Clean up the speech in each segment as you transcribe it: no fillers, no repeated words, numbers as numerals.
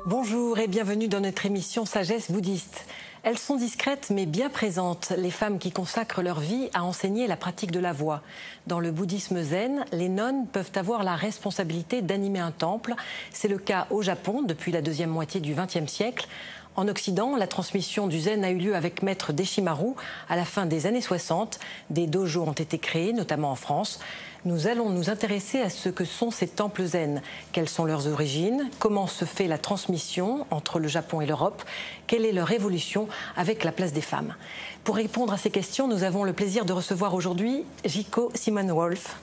Bonjour et bienvenue dans notre émission Sagesse bouddhiste. Elles sont discrètes mais bien présentes, les femmes qui consacrent leur vie à enseigner la pratique de la voix. Dans le bouddhisme zen, les nonnes peuvent avoir la responsabilité d'animer un temple. C'est le cas au Japon depuis la deuxième moitié du XXe siècle. En Occident, la transmission du zen a eu lieu avec maître Deshimaru à la fin des années 60. Des dojos ont été créés, notamment en France. Nous allons nous intéresser à ce que sont ces temples zen. Quelles sont leurs origines? Comment se fait la transmission entre le Japon et l'Europe? Quelle est leur évolution avec la place des femmes? Pour répondre à ces questions, nous avons le plaisir de recevoir aujourd'hui Jiko Simon-Wolf.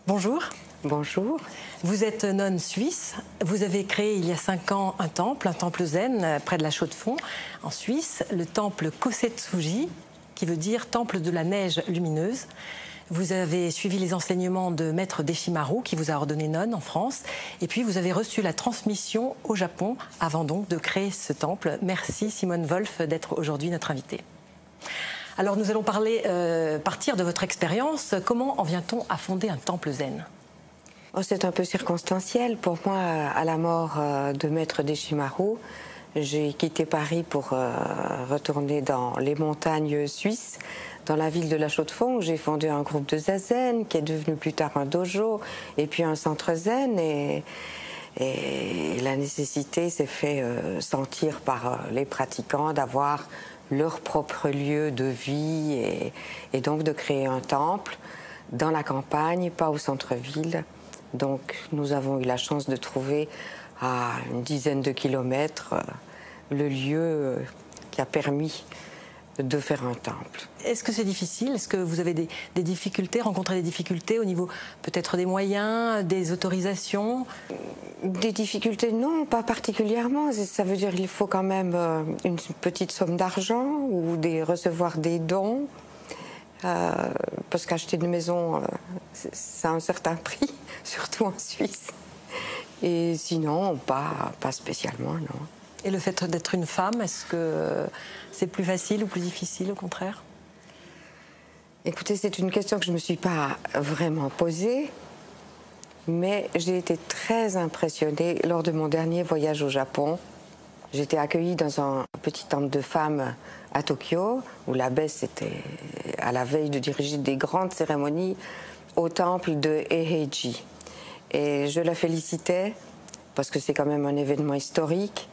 Bonjour. Bonjour. Vous êtes nonne suisse. Vous avez créé il y a 5 ans un temple zen près de la Chaux-de-Fonds, en Suisse, le temple Kosetsuji, qui veut dire temple de la neige lumineuse. Vous avez suivi les enseignements de maître Deshimaru, qui vous a ordonné nonne en France. Et puis vous avez reçu la transmission au Japon avant donc de créer ce temple. Merci Simone Wolf d'être aujourd'hui notre invitée. Alors nous allons partir de votre expérience. Comment en vient-on à fonder un temple zen? C'est un peu circonstanciel. Pour moi, à la mort de maître Deshimaru, j'ai quitté Paris pour retourner dans les montagnes suisses, dans la ville de la Chaux-de-Fonds, où j'ai fondé un groupe de zazen qui est devenu plus tard un dojo et puis un centre zen. Et la nécessité s'est fait sentir par les pratiquants d'avoir leur propre lieu de vie et donc de créer un temple dans la campagne, pas au centre-ville. Donc nous avons eu la chance de trouver à une dizaine de kilomètres le lieu qui a permis de faire un temple. Est-ce que c'est difficile? Est-ce que vous avez des difficultés, rencontré des difficultés au niveau peut-être des moyens, des autorisations? Des difficultés, non, pas particulièrement. Ça veut dire qu'il faut quand même une petite somme d'argent ou recevoir des dons. Parce qu'acheter une maison, c'est un certain prix, surtout en Suisse. Et sinon, pas spécialement, non. Et le fait d'être une femme, est-ce que c'est plus facile ou plus difficile, au contraire? Écoutez, c'est une question que je ne me suis pas vraiment posée, mais j'ai été très impressionnée lors de mon dernier voyage au Japon. J'ai été accueillie dans un petit temple de femmes à Tokyo, où l'abbesse était à la veille de diriger des grandes cérémonies au temple de Eiheiji. Et je la félicitais, parce que c'est quand même un événement historique.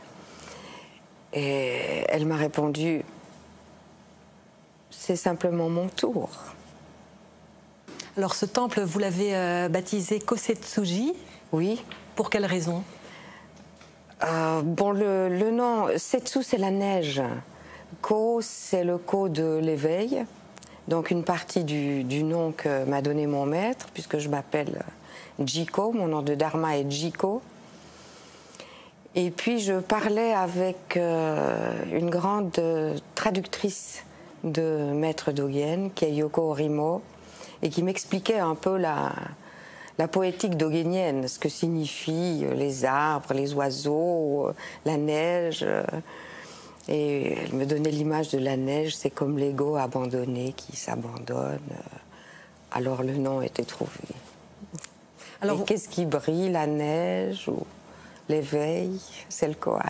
Et elle m'a répondu, c'est simplement mon tour. Alors ce temple, vous l'avez baptisé Kosetsuji? Oui. Pour quelle raison? Bon, le nom, Setsu, c'est la neige. Ko, c'est le ko de l'éveil. Donc une partie du nom que m'a donné mon maître, puisque je m'appelle Jiko, mon nom de dharma est Jiko. Et puis je parlais avec une grande traductrice de maître Dogen, qui est Yoko Orimo, et qui m'expliquait un peu la poétique dogénienne, ce que signifient les arbres, les oiseaux, la neige. Et elle me donnait l'image de la neige, c'est comme l'ego abandonné qui s'abandonne. Alors le nom était trouvé. Alors, qu'est-ce qui brille, la neige ou l'éveil? C'est le koan.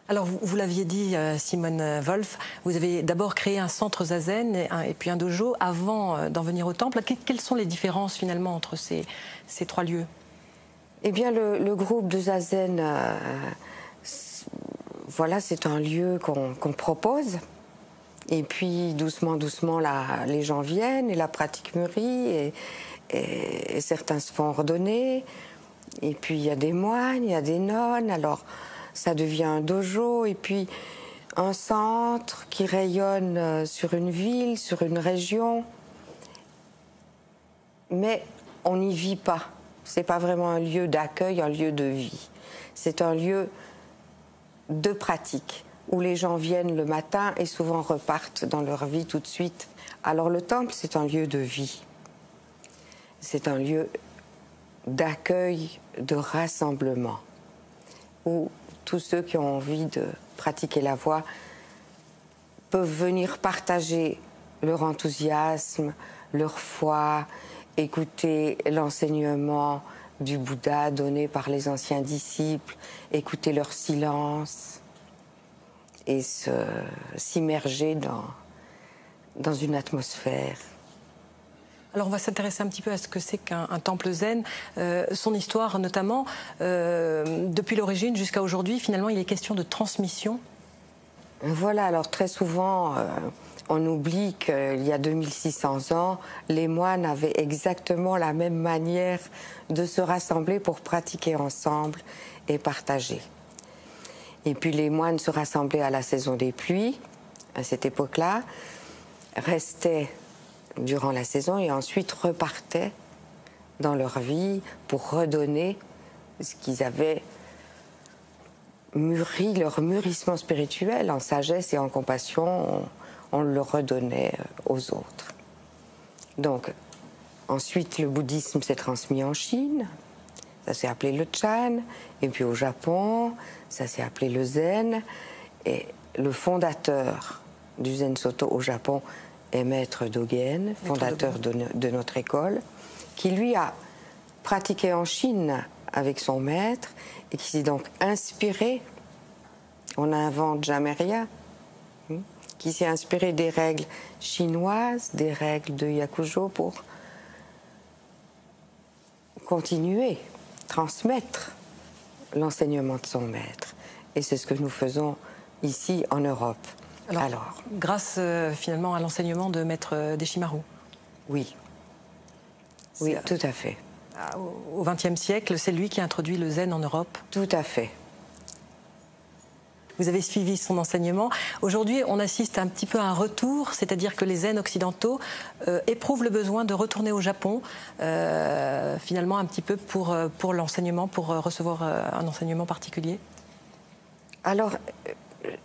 Alors vous l'aviez dit, Simone Wolf, vous avez d'abord créé un centre zazen et puis un dojo avant d'en venir au temple. Quelles sont les différences finalement entre ces 3 lieux? Eh bien le groupe de zazen, voilà, c'est un lieu qu'on propose. Et puis doucement, les gens viennent et la pratique mûrit et certains se font ordonner. Et puis il y a des moines, il y a des nonnes, alors ça devient un dojo et puis un centre qui rayonne sur une ville, sur une région. Mais on n'y vit pas. C'est pas vraiment un lieu d'accueil, un lieu de vie. C'est un lieu de pratique où les gens viennent le matin et souvent repartent dans leur vie tout de suite. Alors le temple, c'est un lieu de vie. C'est un lieu d'accueil, de rassemblement, où tous ceux qui ont envie de pratiquer la voix peuvent venir partager leur enthousiasme, leur foi, écouter l'enseignement du Bouddha donné par les anciens disciples, écouter leur silence et s'immerger dans une atmosphère. Alors on va s'intéresser un petit peu à ce que c'est qu'un temple zen, son histoire notamment. Depuis l'origine jusqu'à aujourd'hui, finalement, il est question de transmission. Voilà, alors très souvent, on oublie qu'il y a 2600 ans, les moines avaient exactement la même manière de se rassembler pour pratiquer ensemble et partager. Et puis les moines se rassemblaient à la saison des pluies, à cette époque-là, restaient durant la saison et ensuite repartaient dans leur vie pour redonner ce qu'ils avaient mûri, leur mûrissement spirituel en sagesse et en compassion, on le redonnait aux autres. Donc, ensuite, le bouddhisme s'est transmis en Chine, ça s'est appelé le Chan, et puis au Japon, ça s'est appelé le Zen, et le fondateur du Zen Soto au Japon est Maître Dogen, fondateur de notre école, qui lui a pratiqué en Chine avec son maître et qui s'est donc inspiré, on n'invente jamais rien, qui s'est inspiré des règles chinoises, des règles de Yakujo pour continuer, transmettre l'enseignement de son maître. Et c'est ce que nous faisons ici en Europe. Alors grâce finalement à l'enseignement de Maître Deshimaru. Oui, oui, tout à fait. Au XXe siècle, c'est lui qui a introduit le zen en Europe. Tout à fait. Vous avez suivi son enseignement. Aujourd'hui, on assiste un petit peu à un retour, c'est-à-dire que les zen occidentaux éprouvent le besoin de retourner au Japon, finalement un petit peu pour l'enseignement, pour recevoir un enseignement particulier. Alors,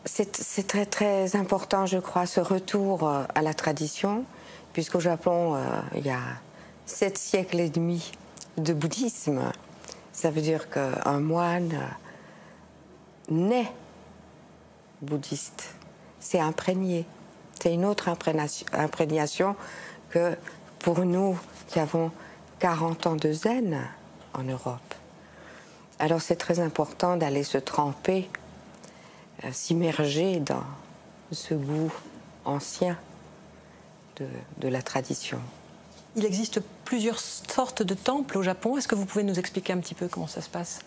c'est très très important, je crois, ce retour à la tradition, puisqu'au Japon, il y a 7 siècles et demi de bouddhisme. Ça veut dire qu'un moine naît bouddhiste. C'est imprégné. C'est une autre imprégnation que pour nous qui avons 40 ans de zen en Europe. Alors c'est très important d'aller se tremper, s'immerger dans ce goût ancien de la tradition. Il existe plusieurs sortes de temples au Japon. Est-ce que vous pouvez nous expliquer un petit peu comment ça se passe?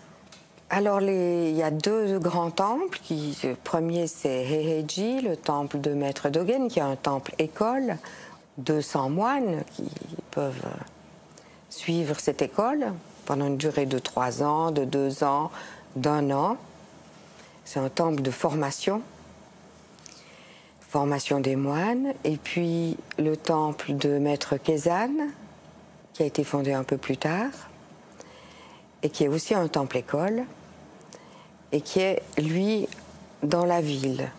Alors, il y a 2 grands temples. Le premier, c'est Heiheiji, le temple de Maître Dogen, qui est un temple école. 200 moines qui peuvent suivre cette école pendant une durée de 3 ans, de 2 ans, d'1 an. C'est un temple de formation des moines. Et puis le temple de Maître Kezan, qui a été fondé un peu plus tard, et qui est aussi un temple-école, et qui est, lui, dans la ville.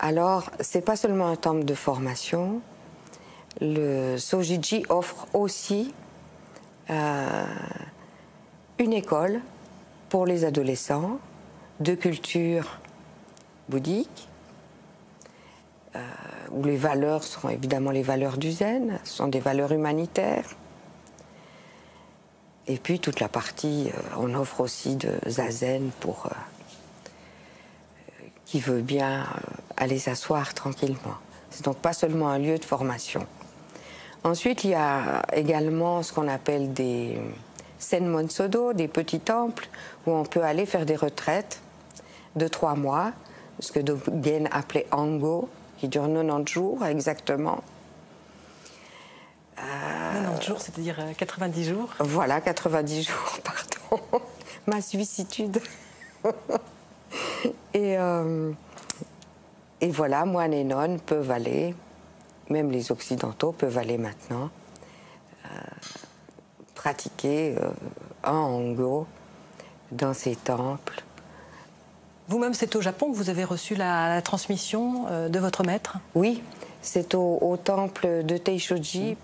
Alors, c'est pas seulement un temple de formation, le Sojiji offre aussi une école pour les adolescents de culture bouddhique, où les valeurs seront évidemment les valeurs du zen, ce sont des valeurs humanitaires. Et puis toute la partie, on offre aussi de zazen pour qui veut bien aller s'asseoir tranquillement. C'est donc pas seulement un lieu de formation. Ensuite, il y a également ce qu'on appelle des senmonsodo, des petits temples, où on peut aller faire des retraites de 3 mois, ce que Dogen appelait Ango, qui dure 90 jours exactement. 90 jours, c'est-à-dire 90 jours. Voilà, 90 jours, pardon. Ma suissitude. Et voilà, moines et nonnes peuvent aller, même les occidentaux peuvent aller maintenant, pratiquer un Ango dans ces temples. Vous-même, c'est au Japon que vous avez reçu la transmission de votre maître? Oui, c'est au temple de Teishoji,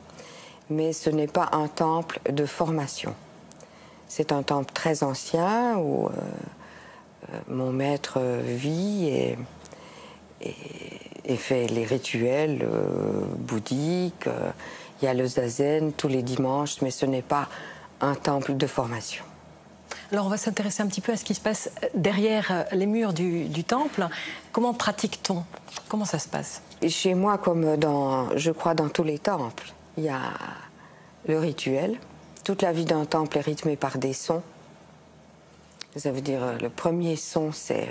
mais ce n'est pas un temple de formation. C'est un temple très ancien où mon maître vit et fait les rituels bouddhiques. Il y a le zazen tous les dimanches, mais ce n'est pas un temple de formation. Alors on va s'intéresser un petit peu à ce qui se passe derrière les murs du temple. Comment pratique-t-on? Comment ça se passe? Et chez moi, comme je crois dans tous les temples, il y a le rituel. Toute la vie d'un temple est rythmée par des sons. Ça veut dire, le premier son, c'est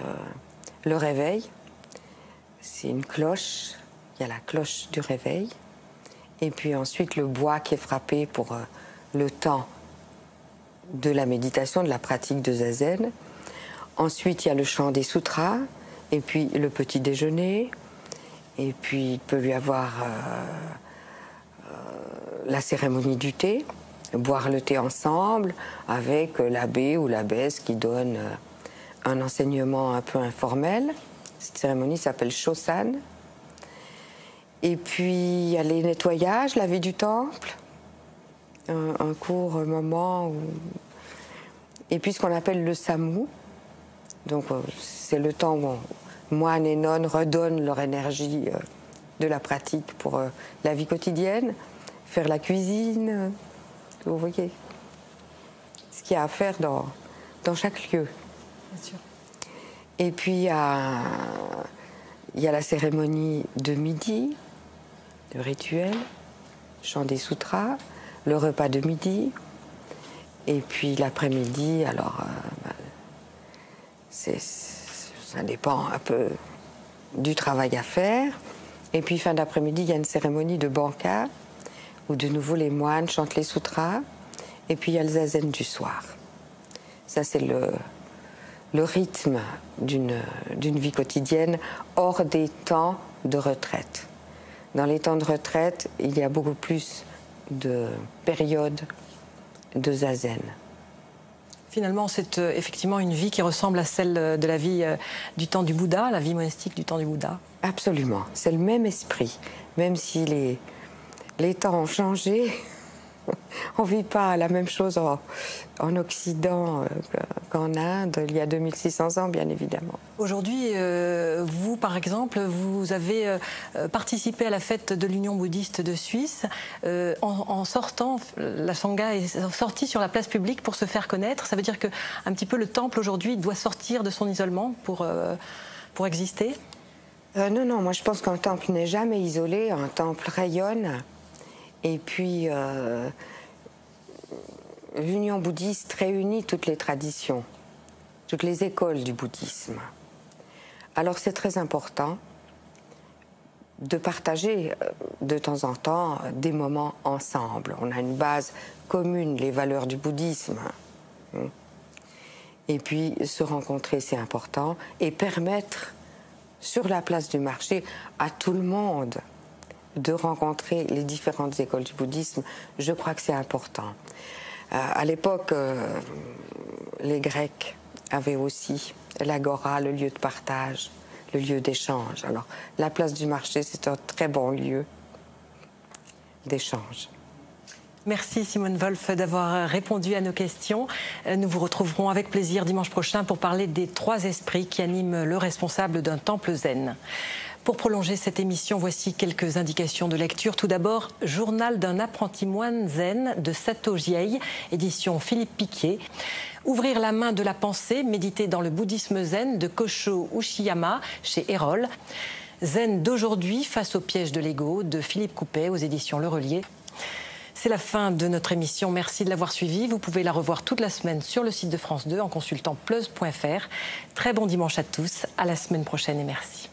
le réveil. C'est une cloche, il y a la cloche du réveil. Et puis ensuite, le bois qui est frappé pour le temps de la méditation, de la pratique de zazen. Ensuite, il y a le chant des sutras, et puis le petit déjeuner, et puis il peut y avoir la cérémonie du thé, boire le thé ensemble avec l'abbé ou l'abbesse qui donne un enseignement un peu informel. Cette cérémonie s'appelle Shosan. Et puis il y a les nettoyages, la vie du temple, un court moment où... Et puis ce qu'on appelle le samu, donc c'est le temps où moines et nonnes redonnent leur énergie de la pratique pour la vie quotidienne, faire la cuisine, vous voyez, ce qu'il y a à faire dans chaque lieu. Bien sûr. Et puis il y a la cérémonie de midi, le rituel, chant des sutras, le repas de midi, et puis l'après-midi, alors ça dépend un peu du travail à faire. Et puis fin d'après-midi, il y a une cérémonie de banka, où de nouveau les moines chantent les sutras, et puis il y a le zazen du soir. Ça c'est le rythme d'une vie quotidienne hors des temps de retraite. Dans les temps de retraite, il y a beaucoup plus de périodes de zazen. Finalement, c'est effectivement une vie qui ressemble à celle de la vie du temps du Bouddha, la vie monastique du temps du Bouddha. Absolument, c'est le même esprit, même si les temps ont changé. On ne vit pas la même chose en Occident qu'en Inde, il y a 2600 ans, bien évidemment. Aujourd'hui, vous, par exemple, vous avez participé à la fête de l'Union bouddhiste de Suisse. En sortant, la Sangha est sortie sur la place publique pour se faire connaître. Ça veut dire qu'un petit peu le temple, aujourd'hui, doit sortir de son isolement pour exister? Non, non, moi je pense qu'un temple n'est jamais isolé, un temple rayonne. Et puis, l'Union bouddhiste réunit toutes les traditions, toutes les écoles du bouddhisme. Alors c'est très important de partager de temps en temps des moments ensemble. On a une base commune, les valeurs du bouddhisme. Et puis se rencontrer, c'est important. Et permettre sur la place du marché à tout le monde de rencontrer les différentes écoles du bouddhisme, je crois que c'est important. À l'époque, les Grecs avaient aussi l'agora, le lieu de partage, le lieu d'échange. Alors, la place du marché, c'est un très bon lieu d'échange. Merci Simone Wolf d'avoir répondu à nos questions. Nous vous retrouverons avec plaisir dimanche prochain pour parler des 3 esprits qui animent le responsable d'un temple zen. Pour prolonger cette émission, voici quelques indications de lecture. Tout d'abord, Journal d'un apprenti moine zen de Sato Jiei, édition Philippe Piquier. Ouvrir la main de la pensée, méditer dans le bouddhisme zen de Kosho Uchiyama chez Erol. Zen d'aujourd'hui face au piège de l'ego de Philippe Coupet aux éditions Le Relier. C'est la fin de notre émission. Merci de l'avoir suivie. Vous pouvez la revoir toute la semaine sur le site de France 2 en consultant plus.fr. Très bon dimanche à tous. À la semaine prochaine et merci.